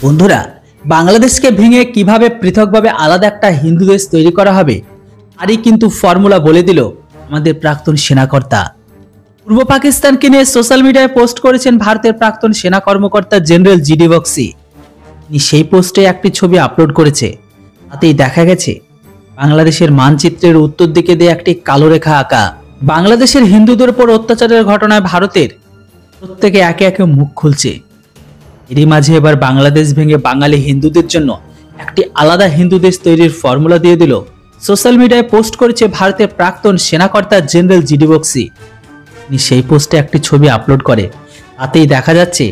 বন্ধুরা, বাংলাদেশকে ভেঙে কিভাবে পৃথকভাবে আলাদা একটা হিন্দু দেশ তৈরি করা হবে তারই কিন্তু ফর্মুলা বলে দিল আমাদের প্রাক্তন সেনাকর্তা। পূর্ব পাকিস্তানকে নিয়ে সোশ্যাল মিডিয়ায় পোস্ট করেছেন ভারতের প্রাক্তন সেনা কর্মকর্তা জেনারেল জিডি বক্সি। তিনি সেই পোস্টে একটি ছবি আপলোড করেছে। তাতেই দেখা গেছে বাংলাদেশের মানচিত্রের উত্তর দিকে দিয়ে একটি কালো রেখা আঁকা। বাংলাদেশের হিন্দুদের উপর অত্যাচারের ঘটনায় ভারতের প্রত্যেকে একে একে মুখ খুলছে। এরই মাঝে এবার বাংলাদেশ ভেঙে বাঙালি হিন্দুদের জন্য একটি আলাদা হিন্দু দেশ তৈরির ফর্মুলা দিয়ে দিল। সোশ্যাল মিডিয়ায় পোস্ট করেছে ভারতের প্রাক্তন সেনাকর্তা জেনারেল জিডি বক্সি। তিনি সেই পোস্টে একটি ছবি আপলোড করে। তাতেই দেখা যাচ্ছে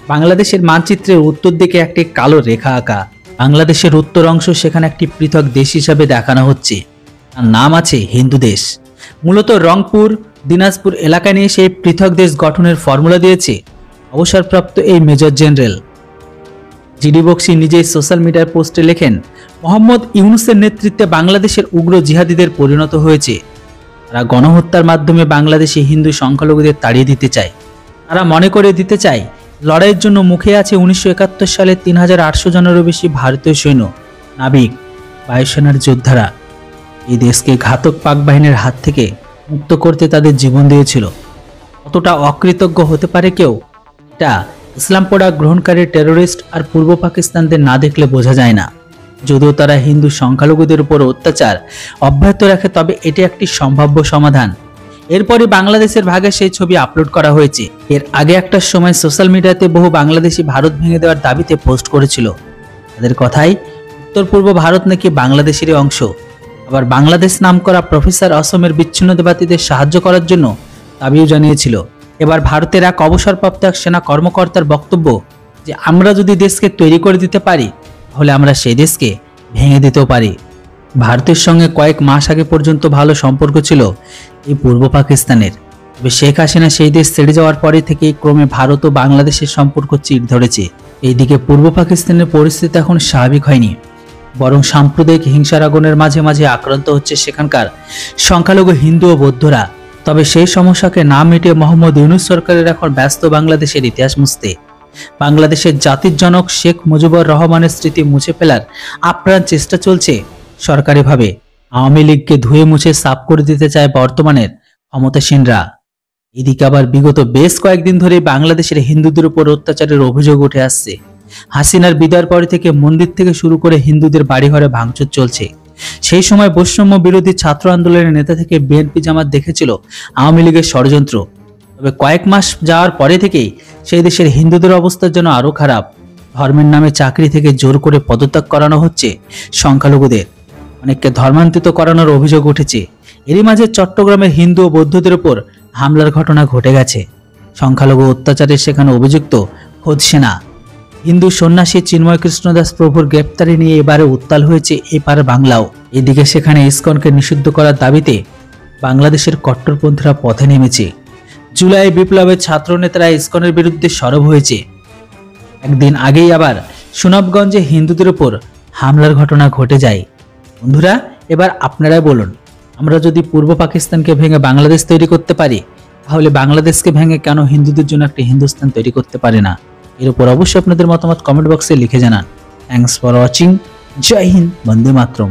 বাংলাদেশের মানচিত্রের উত্তর দিকে একটি কালো রেখা আঁকা। বাংলাদেশের উত্তর অংশ সেখানে একটি পৃথক দেশ হিসাবে দেখানো হচ্ছে। তার নাম আছে হিন্দু দেশ। মূলত রংপুর, দিনাজপুর এলাকা নিয়ে সেই পৃথক দেশ গঠনের ফর্মুলা দিয়েছে অবসরপ্রাপ্ত এই মেজর জেনারেল। জিডি বক্সি নিজেই সোশ্যাল মিডিয়ার পোস্টে লেখেন, মোহাম্মদ ইউনূসের নেতৃত্বে বাংলাদেশের উগ্র জিহাদিদের পরিণত হয়েছে। তারা গণহত্যার মাধ্যমে বাংলাদেশি হিন্দু সংখ্যালঘুদের তাড়িয়ে দিতে চায়। তারা মনে করে দিতে চায় লড়াইয়ের জন্য মুখে আছে 1971 সালে 3800 জনেরও বেশি ভারতীয় সৈন্য, নাবিক, বায়ুসেনার যোদ্ধারা। এই দেশকে ঘাতক পাক বাহিনীর হাত থেকে মুক্ত করতে তাদের জীবন দিয়েছিল। কতটা অকৃতজ্ঞ হতে পারে কেউ, এটা ইসলাম পড়া গ্রহণকারী টেরোরিস্ট আর পূর্ব পাকিস্তানদের না দেখলে বোঝা যায় না। যদিও তারা হিন্দু সংখ্যালঘুদের উপর অত্যাচার অব্যাহত রাখে, তবে এটি একটি সম্ভাব্য সমাধান। এরপরই বাংলাদেশের ভাগে সেই ছবি আপলোড করা হয়েছে। এর আগে একটা সময় সোশ্যাল মিডিয়াতে বহু বাংলাদেশি ভারত ভেঙে দেওয়ার দাবিতে পোস্ট করেছিল। তাদের কথাই উত্তর পূর্ব ভারত নাকি বাংলাদেশেরই অংশ। আবার বাংলাদেশ নাম করা প্রফেসর অসমের বিচ্ছিন্নতাবাদীদের সাহায্য করার জন্য দাবিও জানিয়েছিল। এবার ভারতের এক অবসরপ্রাপ্ত এক সেনা কর্মকর্তার বক্তব্য যে আমরা যদি দেশকে তৈরি করে দিতে পারি তাহলে আমরা সেই দেশকে ভেঙে দিতেও পারি। ভারতের সঙ্গে কয়েক মাস আগে পর্যন্ত ভালো সম্পর্ক ছিল এই পূর্ব পাকিস্তানের। তবে শেখ হাসিনা সেই দেশ ছেড়ে যাওয়ার পরে থেকেই ক্রমে ভারত ও বাংলাদেশের সম্পর্ক চিড় ধরেছে। এইদিকে পূর্ব পাকিস্তানের পরিস্থিতি এখন স্বাভাবিক হয়নি, বরং সাম্প্রদায়িক হিংসার আগুনের মাঝে মাঝে আক্রান্ত হচ্ছে সেখানকার সংখ্যালঘু হিন্দু ও বৌদ্ধরা। তবে সেই সমস্যাকে না মিটিয়ে মোহাম্মদ ইউনূস সরকারের এখন ব্যস্ত বাংলাদেশের ইতিহাস মুছতে। বাংলাদেশের জাতির জনক শেখ মুজিবুর রহমানের স্মৃতি মুছে ফেলার আপ্রাণ চেষ্টা চলছে সরকারিভাবে। আওয়ামী লীগকে ধুয়ে মুছে সাফ করে দিতে চায় বর্তমানের ক্ষমতাসীনরা। এদিকে আবার বিগত বেশ কয়েকদিন ধরে বাংলাদেশের হিন্দুদের উপর অত্যাচারের অভিযোগ উঠে আসছে। হাসিনার বিদায়ের পর থেকে মন্দির থেকে শুরু করে হিন্দুদের বাড়িঘরে ভাঙচুর চলছে। সেই সময় বৈষম্য বিরোধী ছাত্র আন্দোলনের নেতা থেকে বিএনপি জামাত দেখেছিল আওয়ামী লীগের ষড়যন্ত্র। তবে কয়েক মাস যাওয়ার পরে থেকেই সেই দেশের হিন্দুদের অবস্থার জন্য আরো খারাপ। ধর্মের নামে চাকরি থেকে জোর করে পদত্যাগ করানো হচ্ছে সংখ্যালঘুদের। অনেককে ধর্মান্তরিত করানোর অভিযোগ উঠেছে। এরই মাঝে চট্টগ্রামের হিন্দু ও বৌদ্ধদের উপর হামলার ঘটনা ঘটে গেছে। সংখ্যালঘু অত্যাচারে সেখানে অভিযুক্ত খোদ সেনা। হিন্দু সন্ন্যাসী চিন্ময় কৃষ্ণ দাস প্রভুর গ্রেপ্তারি নিয়ে এবারে উত্তাল হয়েছে এপার বাংলাও। এদিকে সেখানে ইসকনকে নিষিদ্ধ করার দাবিতে বাংলাদেশের কট্টরপন্থীরা পথে নেমেছে। জুলাই বিপ্লবের ছাত্র নেতারা ইসকনের বিরুদ্ধে সরব হয়েছে। একদিন আগেই আবার সুনামগঞ্জে হিন্দুদের উপর হামলার ঘটনা ঘটে যায়। বন্ধুরা, এবার আপনারাই বলুন, আমরা যদি পূর্ব পাকিস্তানকে ভেঙে বাংলাদেশ তৈরি করতে পারি তাহলে বাংলাদেশকে ভেঙে কেন হিন্দুদের জন্য একটা হিন্দুস্তান তৈরি করতে পারে না? এর উপর অবশ্যই আপনাদের মতামত কমেন্ট বক্সে লিখে জানান। Thanks for watching. জয় হিন্দ, বন্দে মাতরম।